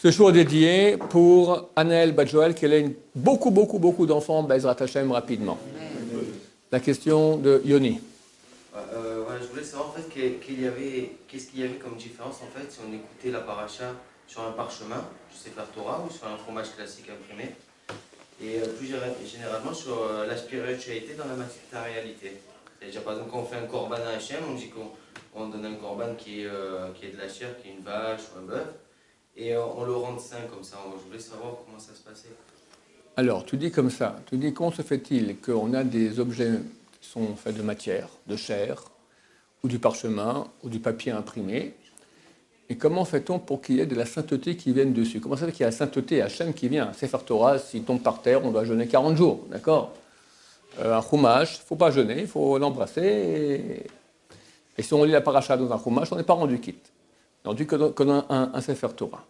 Ce jour est dédié pour Anaël Badjoel, qu'elle ait beaucoup d'enfants, Bezrat Hashem, rapidement. La question de Yoni. Ouais, je voulais savoir en fait qu'est-ce qu'il y avait comme différence en fait si on écoutait la paracha sur un parchemin, du Sefer Torah, ou sur un fromage classique imprimé, et plus généralement sur la spiritualité dans la matérialité. C'est-à-dire par exemple quand on fait un korban à Hachem, on dit qu'on donne un korban qui est de la chair, qui est une vache ou un bœuf, et on le rend saint comme ça. Je voulais savoir comment ça se passait. Alors, tu dis comme ça, tu dis comment se fait-il qu'on a des objets qui sont faits de matière, de chair, ou du parchemin, ou du papier imprimé, et comment fait-on pour qu'il y ait de la sainteté qui vienne dessus? Comment ça fait qu'il y a la sainteté Hachem qui vient? Sefer Torah, s'il tombe par terre, on doit jeûner 40 jours, d'accord? Un chumash, il ne faut pas jeûner, il faut l'embrasser, et si on lit la paracha dans un chumash, on n'est pas rendu quitte. Rendu que dans un Sefer Torah.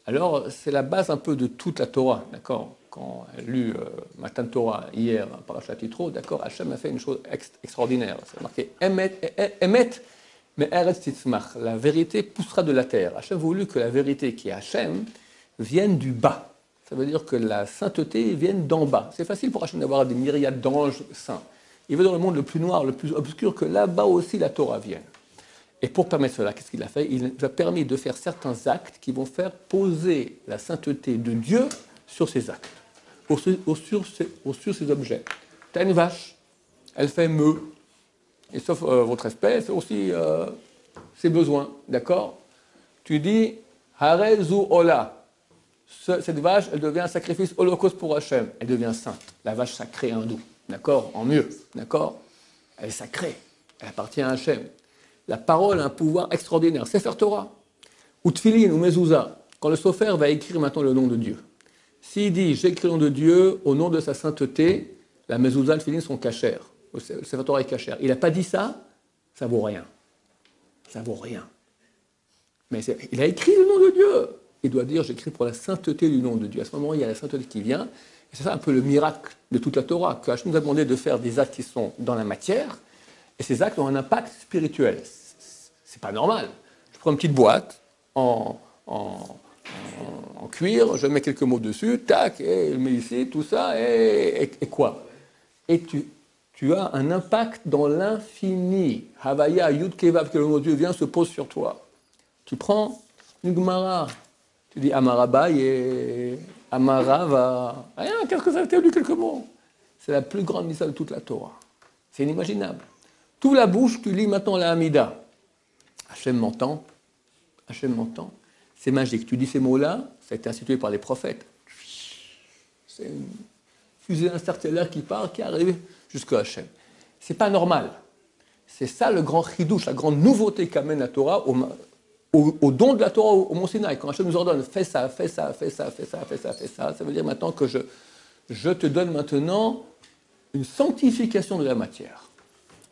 Alors, c'est la base un peu de toute la Torah, d'accord? Quand elle a lu Matan Torah hier, Parashat Yitro, d'accord, Hachem a fait une chose extraordinaire. C'est marqué Emet, mais Eretz Titzmach, la vérité poussera de la terre. Hachem a voulu que la vérité qui est Hachem vienne du bas. Ça veut dire que la sainteté vienne d'en bas. C'est facile pour Hachem d'avoir des myriades d'anges saints. Il veut dans le monde le plus noir, le plus obscur, que là-bas aussi la Torah vienne. Et pour permettre cela, qu'est-ce qu'il a fait? Il nous a permis de faire certains actes qui vont faire poser la sainteté de Dieu sur ces actes, sur ces objets. Tu as une vache, elle fait meu, et sauf votre espèce, aussi ses besoins, d'accord? Tu dis, Harez ou Ola, cette vache, elle devient un sacrifice holocauste pour Hachem, elle devient sainte, la vache sacrée hindoue, d'accord? En mieux, d'accord? Elle est sacrée, elle appartient à Hachem. La parole a un pouvoir extraordinaire. Sefer Torah, ou Tfilin, ou Mezouza, quand le sofer va écrire maintenant le nom de Dieu. S'il dit « j'écris le nom de Dieu au nom de sa sainteté », la Mezouza, le Tfilin sont cachers. Le Sefer Torah est cachère. Il n'a pas dit ça, ça vaut rien. Ça vaut rien. Mais il a écrit le nom de Dieu. Il doit dire « j'écris pour la sainteté du nom de Dieu ». À ce moment, il y a la sainteté qui vient. Et c'est ça un peu le miracle de toute la Torah, que Hachem nous a demandé de faire des actes qui sont dans la matière, et ces actes ont un impact spirituel. C'est pas normal. Je prends une petite boîte en cuir, je mets quelques mots dessus, tac, et je mets ici, tout ça, et quoi? Et tu as un impact dans l'infini. Havaya, Yud Kevav, que le mot de Dieu vient, se pose sur toi. Tu prends une Gemara, tu dis Amarabaye et Amarava. Rien, qu'est-ce que ça veut dire, quelques mots? C'est la plus grande mission de toute la Torah. C'est inimaginable. Tu ouvres la bouche, tu lis maintenant la Hamida. Hachem m'entend, c'est magique. Tu dis ces mots-là, ça a été institué par les prophètes. C'est une fusée interstellaire qui part, qui arrive jusqu'à Hachem. C'est pas normal. C'est ça le grand chidouche, la grande nouveauté qu'amène la Torah au don de la Torah au Mont Sinaï. Quand Hachem nous ordonne, fais ça, ça veut dire maintenant que je te donne maintenant une sanctification de la matière.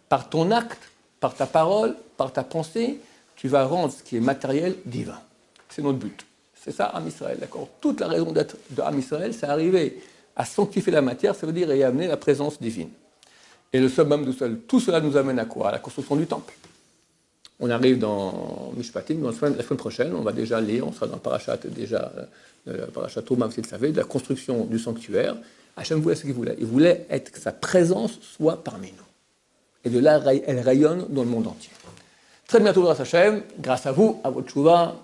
Par ton acte, par ta parole, par ta pensée, tu vas rendre ce qui est matériel divin. C'est notre but. C'est ça, Am Israël, d'accord? Toute la raison d'être de Am Israël, c'est arriver à sanctifier la matière, ça veut dire y amener la présence divine. Et le summum de tout cela nous amène à quoi? À la construction du temple. On arrive dans Mishpatim, la semaine prochaine, on va déjà lire, on sera dans le parachat déjà, le parachat Touma, vous le savez, de la construction du sanctuaire. Hachem voulait ce qu'il voulait. Il voulait que sa présence soit parmi nous. Et de là, elle rayonne dans le monde entier. Très bientôt, grâce à Hachem, grâce à vous, à votre tchouva,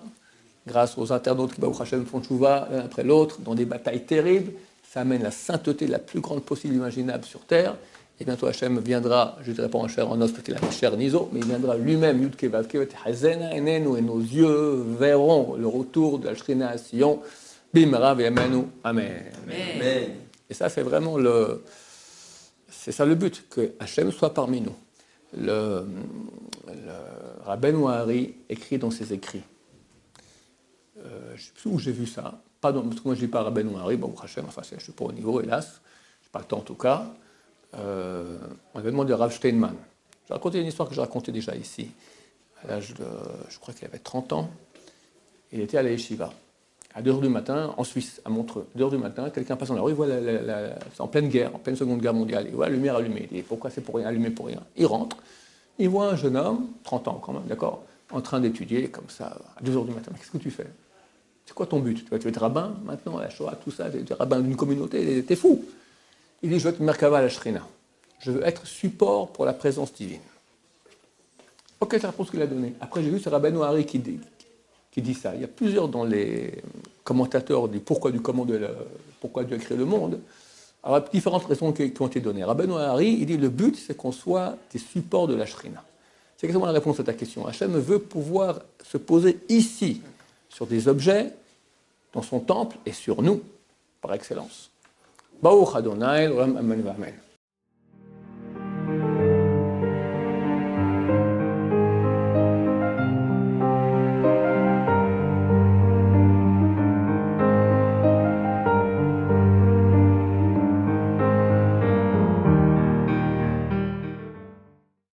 grâce aux internautes qui, Baruch Hachem, font tchouva l'un après l'autre, dans des batailles terribles, ça amène la sainteté la plus grande possible imaginable sur terre. Et bientôt, Hachem viendra, je ne dirais pas en chair, en os, parce qu'il a la chair niso, mais il viendra lui-même, Yud Kevav Kevet Hazena Enenu, et nos yeux verront le retour de la Shrina à Sion. Bimra V'yamenu. Amen. Amen. Et ça, c'est vraiment c'est ça le but, que Hachem soit parmi nous. Le Rabbeinu Hari écrit dans ses écrits. Je ne sais plus où j'ai vu ça. Pardon, parce que moi je ne dis pas Rabbeinu Hari, bon, Hachem, enfin, je ne suis pas au niveau, hélas. Je n'ai pas le temps en tout cas. On avait demandé à Rav Steinman. J'ai raconté une histoire que j'ai racontée déjà ici. À l'âge de, je crois qu'il avait 30 ans. Il était à la Yeshiva. À 2h du matin, en Suisse, à Montreux. 2h du matin, quelqu'un passe dans la rue, il voit c'est en pleine guerre, en pleine Seconde Guerre mondiale. Il voit la lumière allumée. Il dit, pourquoi c'est pour rien, allumé pour rien? Il rentre, il voit un jeune homme, 30 ans quand même, d'accord, en train d'étudier comme ça, à 2h du matin. Qu'est-ce que tu fais? C'est quoi ton but? Tu vas être rabbin maintenant, la Shoah, tout ça, tu es rabbin d'une communauté, t'es fou. Il dit, je veux être Merkava à la Shrina. Je veux être support pour la présence divine. Ok, c'est la réponse qu'il a donnée. Après, j'ai vu ce Rabbeinu Hari qui dit ça. Il y a plusieurs dans les commentateurs du pourquoi Dieu a créé le monde. Alors, il y a différentes raisons qui ont été données. Rabbeinu Hari, il dit, le but, c'est qu'on soit des supports de la Shrina. C'est exactement la réponse à ta question. Hachem veut pouvoir se poser ici, sur des objets, dans son temple et sur nous, par excellence. Baruch Adonai, Olam Amen V'Amen.